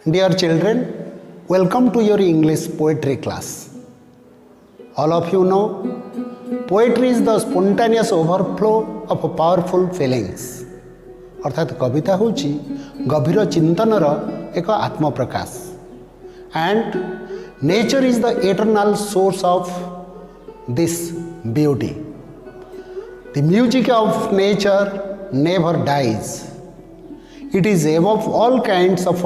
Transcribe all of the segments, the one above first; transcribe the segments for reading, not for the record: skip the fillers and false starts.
Dear children, welcome to your English poetry class. All of you know, poetry is the spontaneous overflow of powerful feelings. अर्थात कविता होची गभीर चिंतनर एक Atmaprakash. And nature is the eternal source of this beauty. The music of nature never dies. It is above all kinds of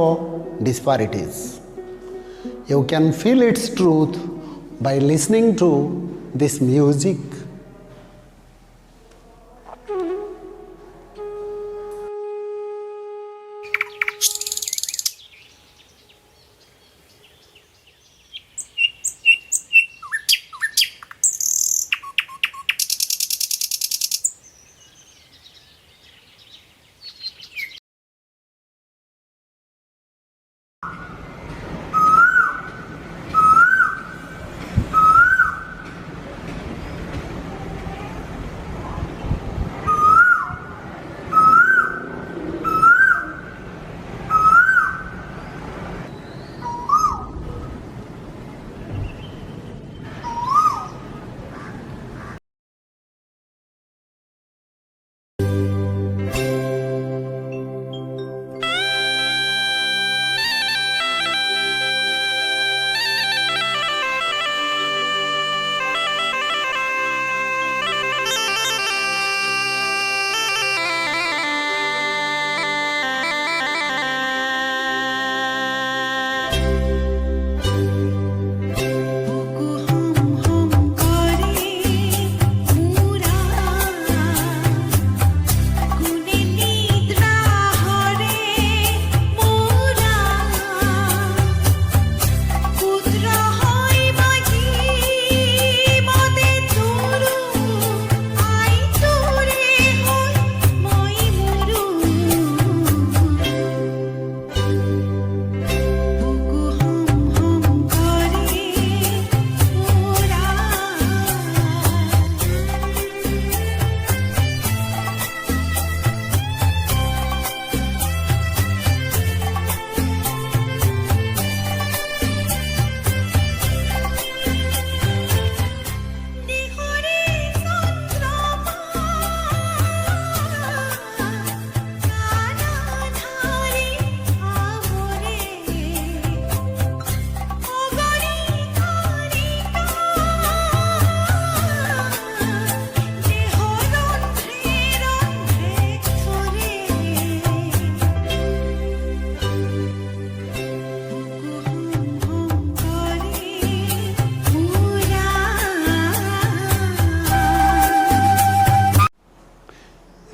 disparities. You can feel its truth by listening to this music.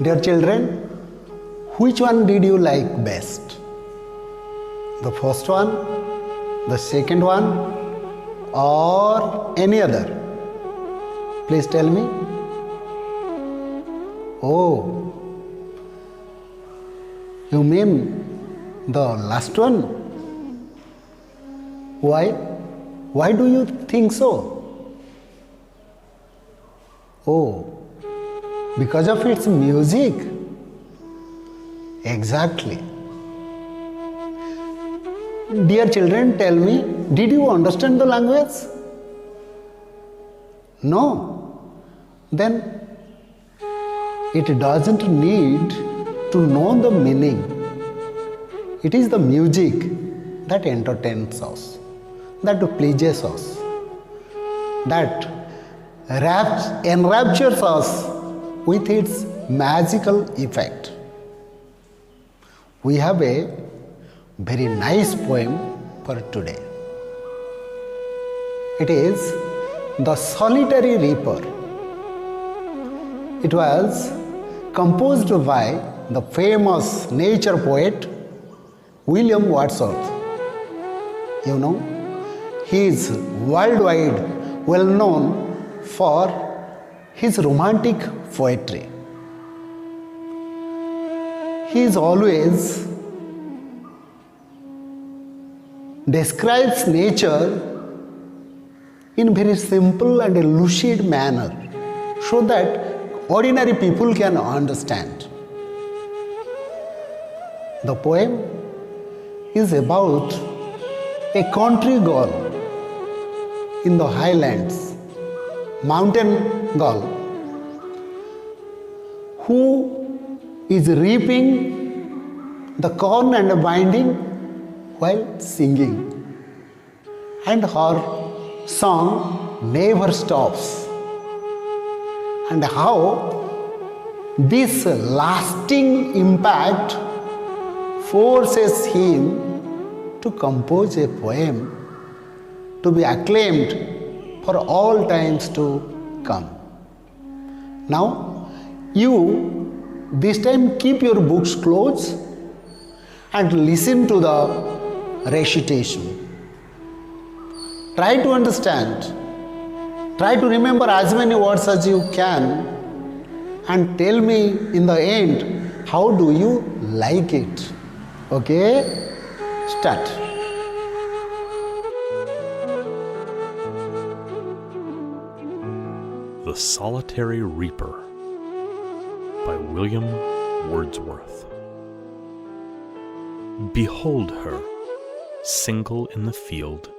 Dear children, which one did you like best? The first one, the second one, or any other? Please tell me. Oh, you mean the last one? Why? Why do you think so? Oh, because of its music? Exactly. Dear children, tell me, did you understand the language? No? Then it doesn't need to know the meaning. It is the music that entertains us, that pleases us, that enraptures us with its magical effect. We have a very nice poem for today. It is The Solitary Reaper. It was composed by the famous nature poet William Wordsworth. You know, he is worldwide well known for his romantic poetry. He is always describes nature in very simple and lucid manner so that ordinary people can understand. The poem is about a country girl in the highlands, mountain girl, who is reaping the corn and binding while singing. And her song never stops. And how this lasting impact forces him to compose a poem to be acclaimed for all times to come. Now, you this time keep your books closed and listen to the recitation. Try to understand. Try to remember as many words as you can and tell me in the end how do you like it. Okay? Start. The Solitary Reaper by William Wordsworth. Behold her, single in the field,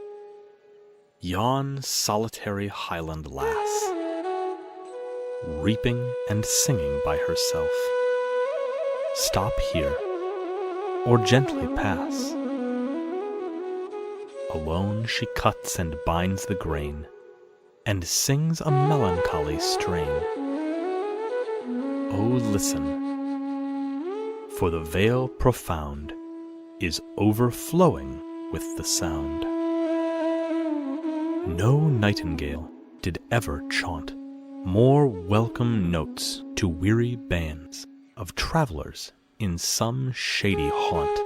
yon solitary Highland lass, reaping and singing by herself. Stop here, or gently pass. Alone she cuts and binds the grain, and sings a melancholy strain. Oh, listen, for the vale profound is overflowing with the sound. No nightingale did ever chaunt more welcome notes to weary bands of travelers in some shady haunt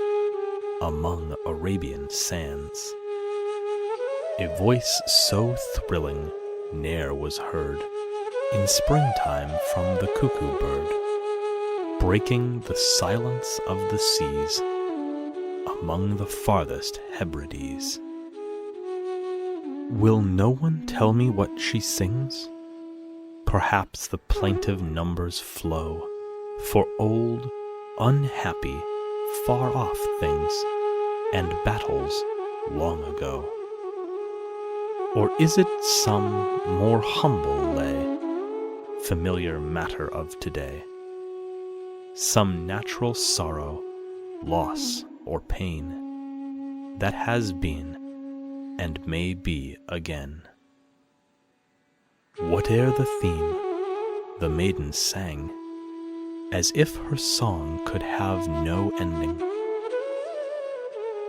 among Arabian sands. A voice so thrilling ne'er was heard in springtime from the cuckoo bird, breaking the silence of the seas among the farthest Hebrides. Will no one tell me what she sings? Perhaps the plaintive numbers flow for old, unhappy, far-off things and battles long ago. Or is it some more humble lay, familiar matter of today? Some natural sorrow, loss, or pain that has been and may be again. Whate'er the theme, the maiden sang, as if her song could have no ending.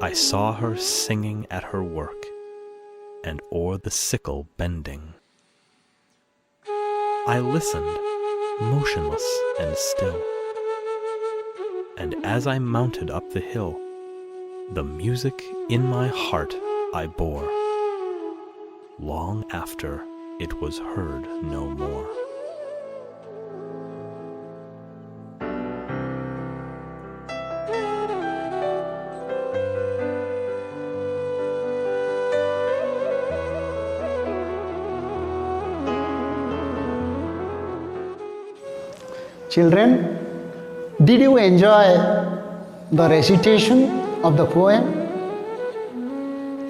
I saw her singing at her work, and o'er the sickle bending. I listened, motionless and still, and as I mounted up the hill, the music in my heart I bore, long after it was heard no more. Children, did you enjoy the recitation of the poem?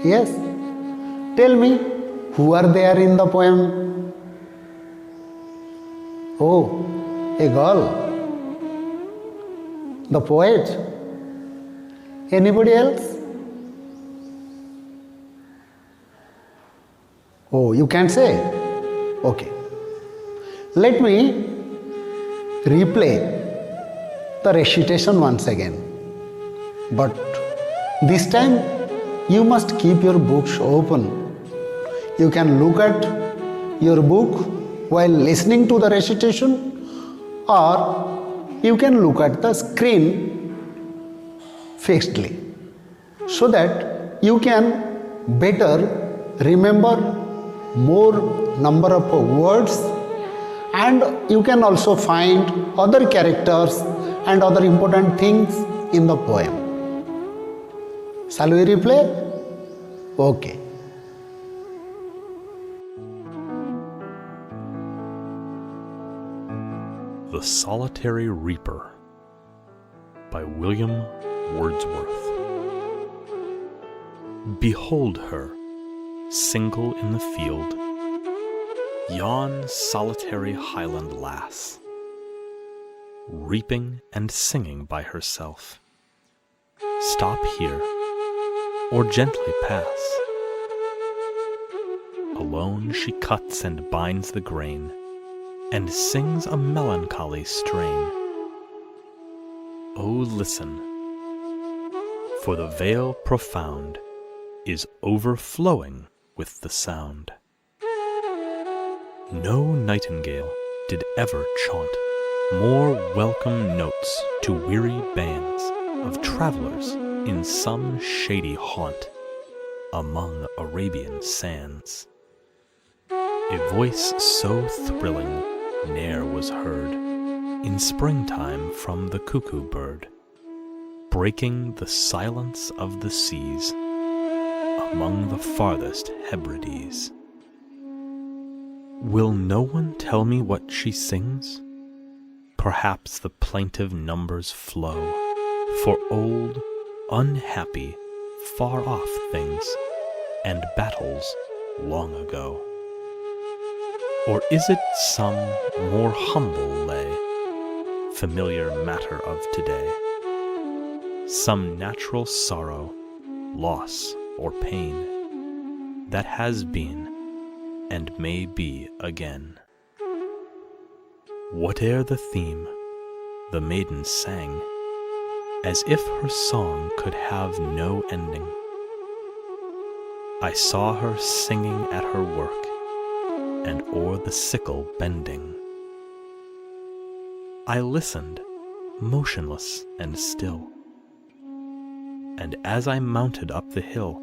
Yes. Tell me, who are there in the poem? Oh, a girl. The poet. Anybody else? Oh, you can't say? Okay. Let me replay the recitation once again. But this time you must keep your books open. You can look at your book while listening to the recitation, or you can look at the screen fixedly, so that you can better remember more number of words, and you can also find other characters and other important things in the poem. Shall we replay? Okay. The Solitary Reaper by William Wordsworth. Behold her, single in the field, yon solitary Highland lass, reaping and singing by herself. Stop here, or gently pass. Alone she cuts and binds the grain, and sings a melancholy strain. Oh, listen, for the vale profound is overflowing with the sound. No nightingale did ever chaunt more welcome notes to weary bands of travelers in some shady haunt among Arabian sands. A voice so thrilling ne'er was heard in springtime from the cuckoo bird, breaking the silence of the seas among the farthest Hebrides. Will no one tell me what she sings? Perhaps the plaintive numbers flow for old, unhappy, far-off things and battles long ago. Or is it some more humble lay, familiar matter of today? Some natural sorrow, loss, or pain that has been and may be again. Whate'er the theme, the maiden sang, as if her song could have no ending. I saw her singing at her work, and o'er the sickle bending. I listened, motionless and still, and as I mounted up the hill,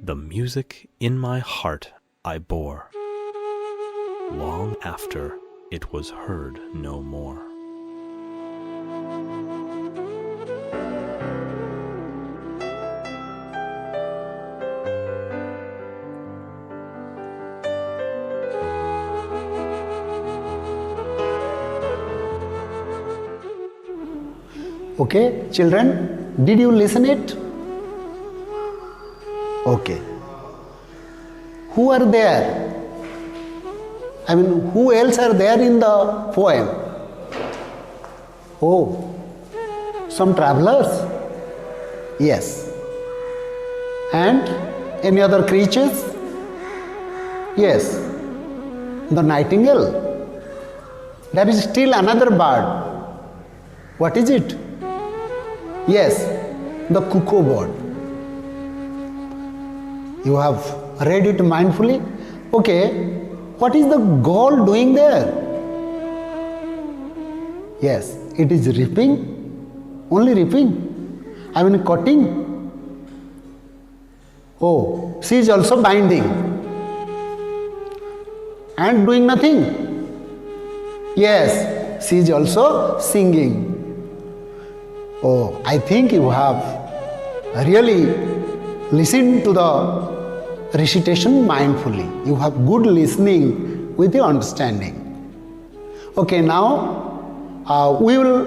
the music in my heart I bore, long after it was heard no more. Okay, children, did you listen it? Okay. Who are there? I mean, who else are there in the poem? Oh, some travelers? Yes. And any other creatures? Yes. The nightingale. There is still another bird. What is it? Yes, the cuckoo bird. You have read it mindfully. Okay, what is the gull doing there? Yes, it is reaping. Only reaping. I mean cutting. Oh, she is also binding. And doing nothing. Yes, she is also singing. Oh, I think you have really listened to the recitation mindfully. You have good listening with the understanding. Okay, now we will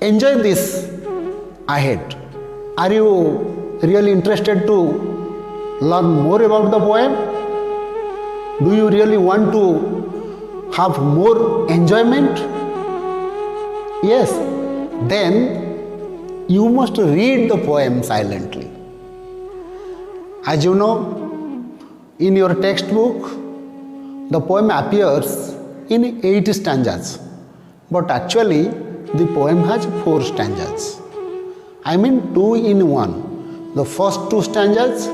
enjoy this ahead. Are you really interested to learn more about the poem? Do you really want to have more enjoyment? Yes, then you must read the poem silently. As you know, in your textbook, the poem appears in 8 stanzas, but actually the poem has 4 stanzas. I mean 2 in 1. The first 2 stanzas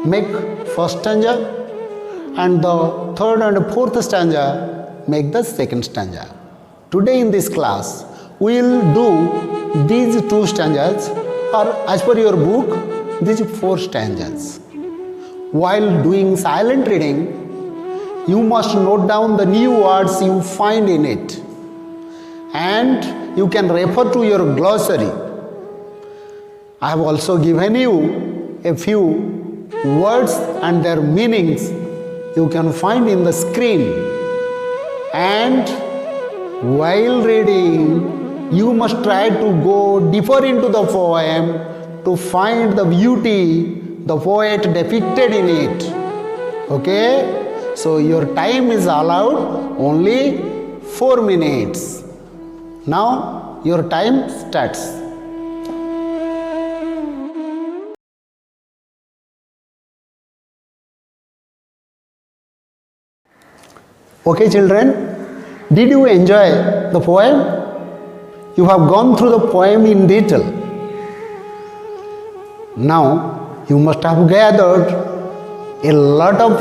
make first stanza, and the third and fourth stanza make the second stanza. Today in this class, we will do these 2 stanzas, or as per your book, these 4 stanzas. While doing silent reading, you must note down the new words you find in it, and you can refer to your glossary. I have also given you a few words and their meanings you can find in the screen. And while reading, you must try to go deeper into the poem to find the beauty the poet depicted in it. Okay? So your time is allowed only 4 minutes. Now your time starts. Okay, children, did you enjoy the poem? You have gone through the poem in detail. Now you must have gathered a lot of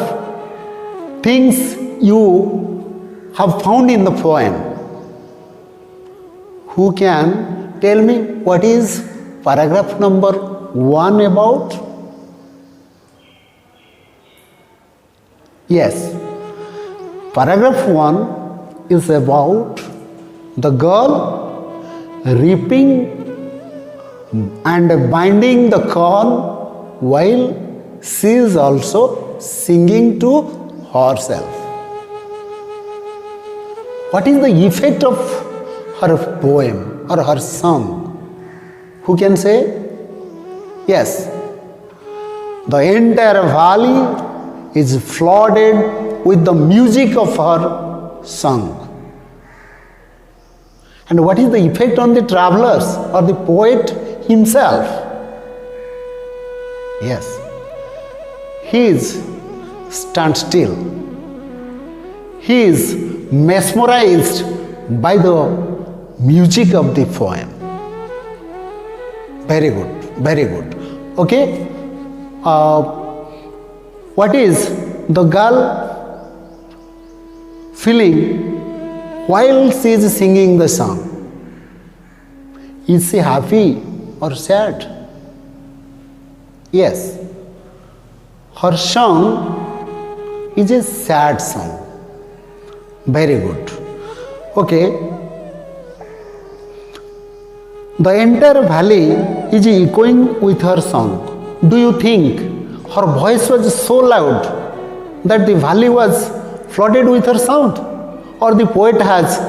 things you have found in the poem. Who can tell me what is paragraph number 1 about? Yes, paragraph 1 is about the girl reaping and binding the corn while she is also singing to herself. What is the effect of her poem or her song? Who can say? Yes, the entire valley is flooded with the music of her song. And what is the effect on the travelers or the poet himself? Yes, he is stand still. He is mesmerized by the music of the poem. Very good, very good. Okay, what is the girl feeling while she is singing the song? Is she happy or sad? Yes, her song is a sad song. Very good. Okay, the entire valley is echoing with her song. Do you think her voice was so loud that the valley was flooded with her sound? Or the poet has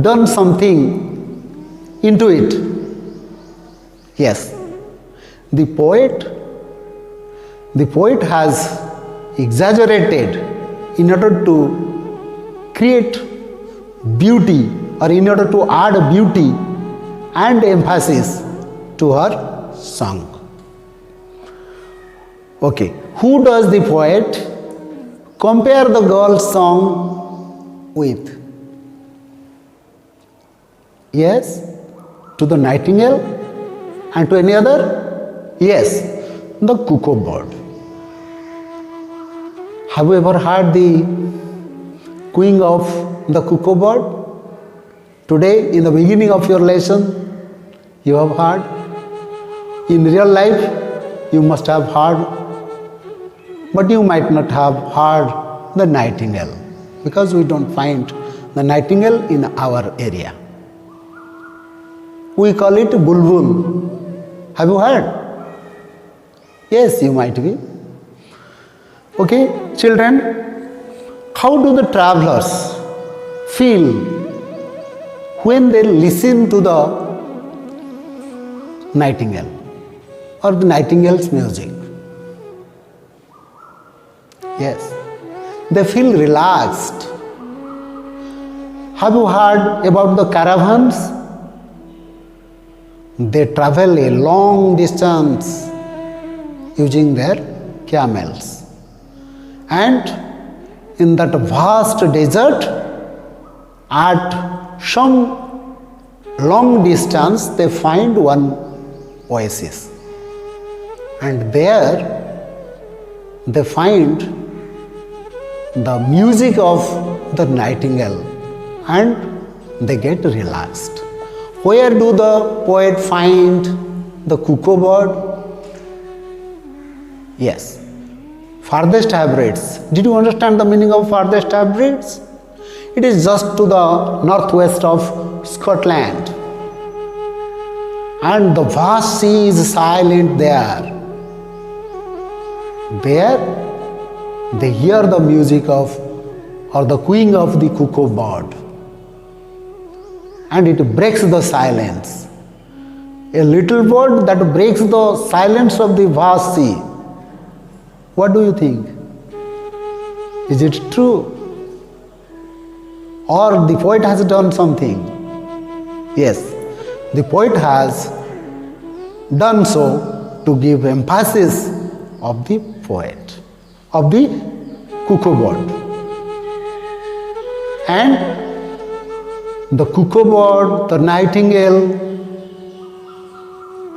done something into it? Yes, the poet has exaggerated in order to create beauty or in order to add beauty and emphasis to her song. Okay, who does the poet compare the girl's song with? Yes, to the nightingale and to any other? Yes, the cuckoo bird. Have you ever heard the cooing of the cuckoo bird? Today, in the beginning of your lesson, you have heard. In real life, you must have heard, but you might not have heard the nightingale because we don't find the nightingale in our area. We call it bulbul. Have you heard? Yes, you might be. Okay, children, how do the travelers feel when they listen to the nightingale or the nightingale's music? Yes, they feel relaxed. Have you heard about the caravans? They travel a long distance using their camels. And in that vast desert, at some long distance, they find one oasis. And there they find the music of the nightingale and they get relaxed. Where do the poet find the cuckoo bird? Yes, farthest hybrids. Did you understand the meaning of farthest hybrids? It is just to the northwest of Scotland. And the vast sea is silent there. There they hear the music of or the cooing of the cuckoo bird. And it breaks the silence. A little bird that breaks the silence of the vast sea. What do you think? Is it true? Or the poet has done something? Yes, the poet has done so to give emphasis of the poet, of the cuckoo bird. And the cuckoo bird, the nightingale,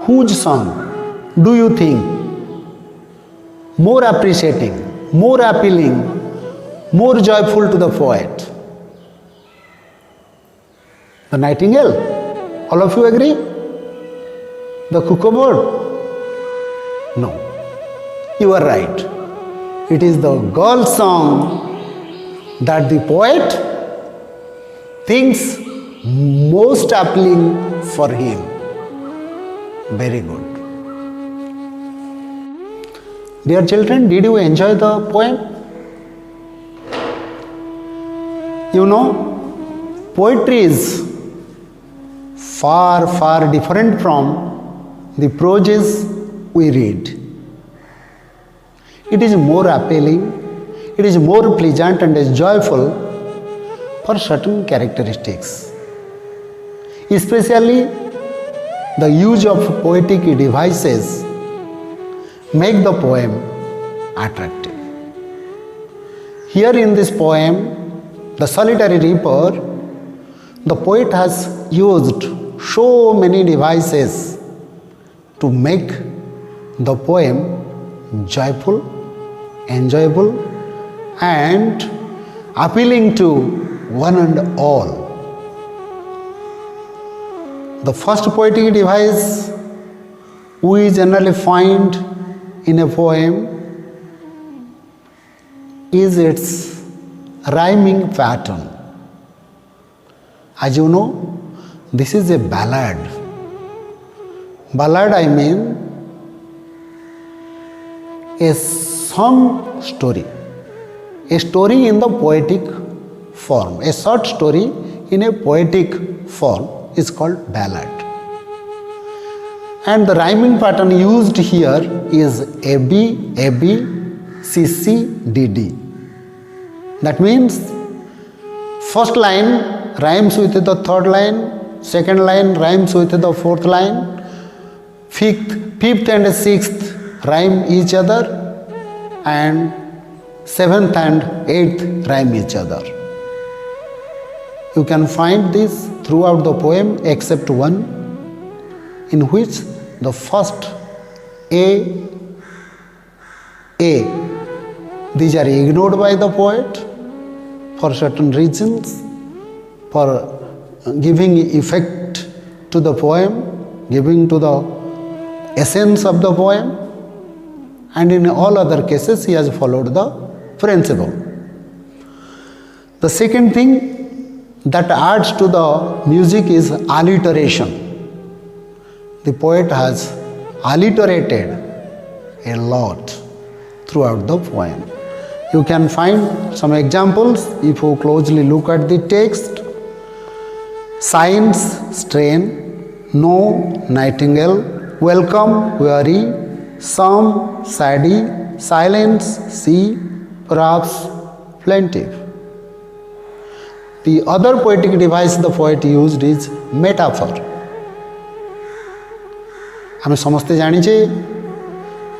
whose song do you think more appreciating, more appealing, more joyful to the poet? The nightingale. All of you agree? The cuckoo bird? No. You are right. It is the girl song that the poet thinks most appealing for him. Very good. Dear children, did you enjoy the poem? You know, poetry is far, far different from the prose we read. It is more appealing, it is more pleasant and is joyful for certain characteristics. Especially the use of poetic devices make the poem attractive. Here in this poem, The Solitary Reaper, the poet has used so many devices to make the poem joyful, enjoyable, and appealing to one and all. The first poetic device we generally find in a poem is its rhyming pattern. As you know, this is a ballad. Ballad, I mean a song story. A story in the poetic form. A short story in a poetic form is called ballad. And the rhyming pattern used here is AB, AB, CC, DD. That means first line rhymes with the third line, second line rhymes with the fourth line, fifth and sixth rhyme each other, and seventh and eighth rhyme each other. You can find this throughout the poem except one, in which the first A, these are ignored by the poet for certain reasons, for giving effect to the poem, giving to the essence of the poem, and in all other cases he has followed the principle. The second thing that adds to the music is alliteration. The poet has alliterated a lot throughout the poem. You can find some examples if you closely look at the text. Signs, strain, no, nightingale, welcome, weary, some, saddy, silence, sea, perhaps, plaintive. The other poetic device the poet used is metaphor. ଆମେ ସମସ୍ତେ ଜାଣିଛେ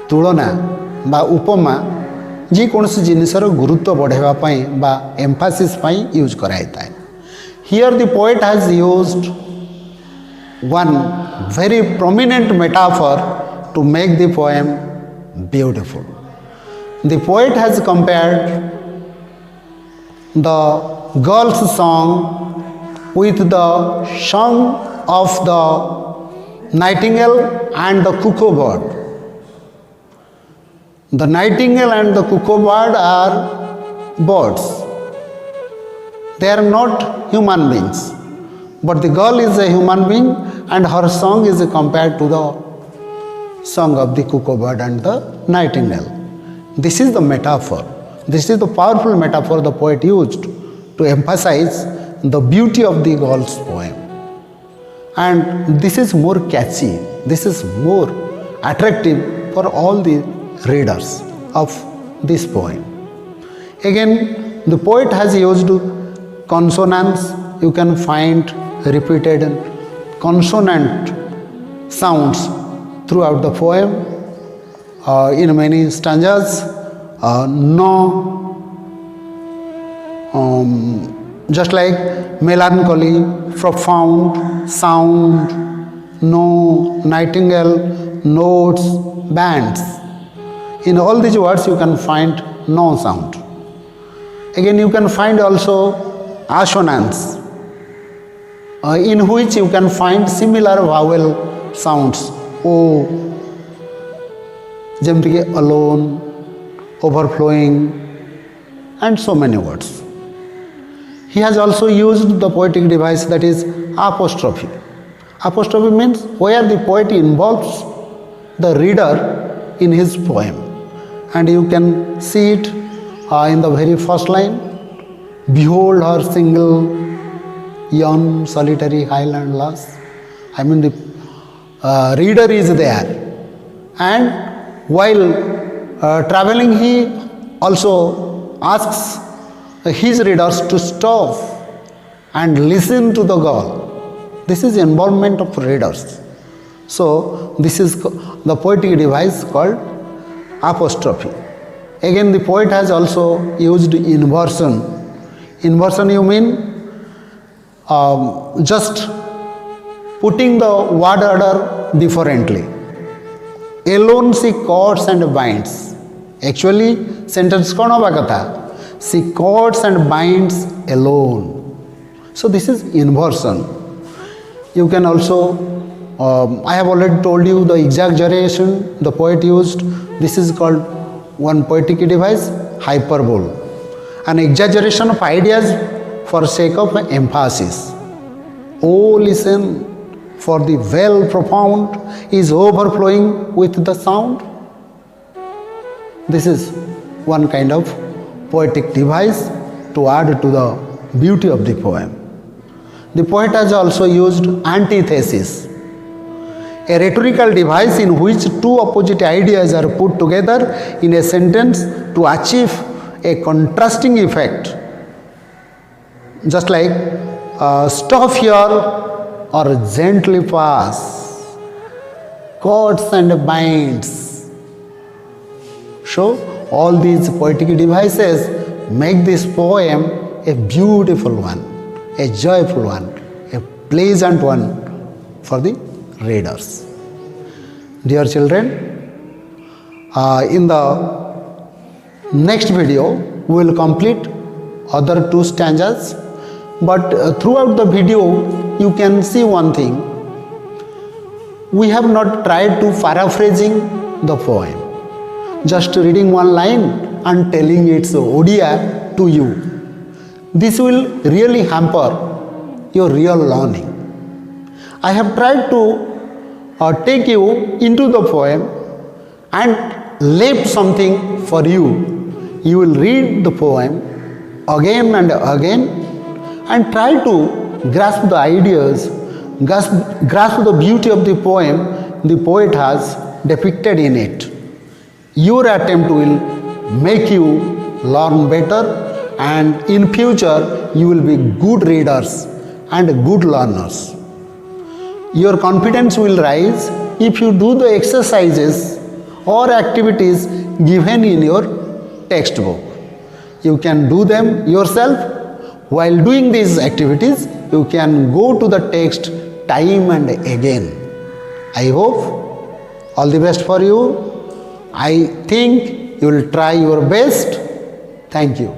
ତୁଳନା ବା ଉପମା ଯେକୌଣସି ଜିନିଷର ଗୁରୁତ୍ୱ ବଢ଼ାଇବା ପାଇଁ ବା ଏମ୍ଫାସିସ୍ ପାଇଁ ୟୁଜ୍ କରାଯାଇଥାଏ. Here the poet has used one very prominent metaphor to make the poem beautiful. The poet has compared the girl's song with the song of the nightingale and the cuckoo bird. The nightingale and the cuckoo bird are birds. They are not human beings. But the girl is a human being and her song is compared to the song of the cuckoo bird and the nightingale. This is the metaphor. This is the powerful metaphor the poet used to emphasize the beauty of the girl's poem. and this is more catchy, this is more attractive for all the readers of this poem. Again, the poet has used consonants. You can find repeated consonant sounds throughout the poem in many stanzas. No, just like melancholy, profound, sound, no, nightingale, notes, bands. In all these words you can find no sound. Again, you can find also assonance, in which you can find similar vowel sounds. O, jemtiki alone, overflowing, and so many words. He has also used the poetic device, that is apostrophe. Apostrophe means where the poet involves the reader in his poem, and you can see it in the very first line. Behold her single, yon solitary highland lass. I mean, the reader is there, and while traveling he also asks his readers to stop and listen to the girl. This is involvement of readers. So this is the poetic device called apostrophe. Again, the poet has also used inversion. Inversion, you mean just putting the word order differently. Alone she cords and binds. Actually, sentence kon haba katha. She cords and binds alone. So this is inversion. You can also, I have already told you the exaggeration the poet used. This is called one poetic device, hyperbole. An exaggeration of ideas for sake of emphasis. Oh, listen, for the well profound is overflowing with the sound. This is one kind of poetic device to add to the beauty of the poem. The poet has also used antithesis, a rhetorical device in which two opposite ideas are put together in a sentence to achieve a contrasting effect. Just like stop here or gently pass, cords and binds. So all these poetic devices make this poem a beautiful one, a joyful one, a pleasant one for the readers. Dear children, in the next video we will complete other two stanzas, but throughout the video you can see one thing. We have not tried to paraphrasing the poem, just reading one line and telling its Odia to you. This will really hamper your real learning. I have tried to take you into the poem and left something for you. You will read the poem again and again and try to grasp the ideas, grasp the beauty of the poem the poet has depicted in it. Your attempt will make you learn better, and in future you will be good readers and good learners. Your confidence will rise if you do the exercises or activities given in your textbook. You can do them yourself. While doing these activities, you can go to the text time and again. I hope all the best for you. I think you will try your best. Thank you.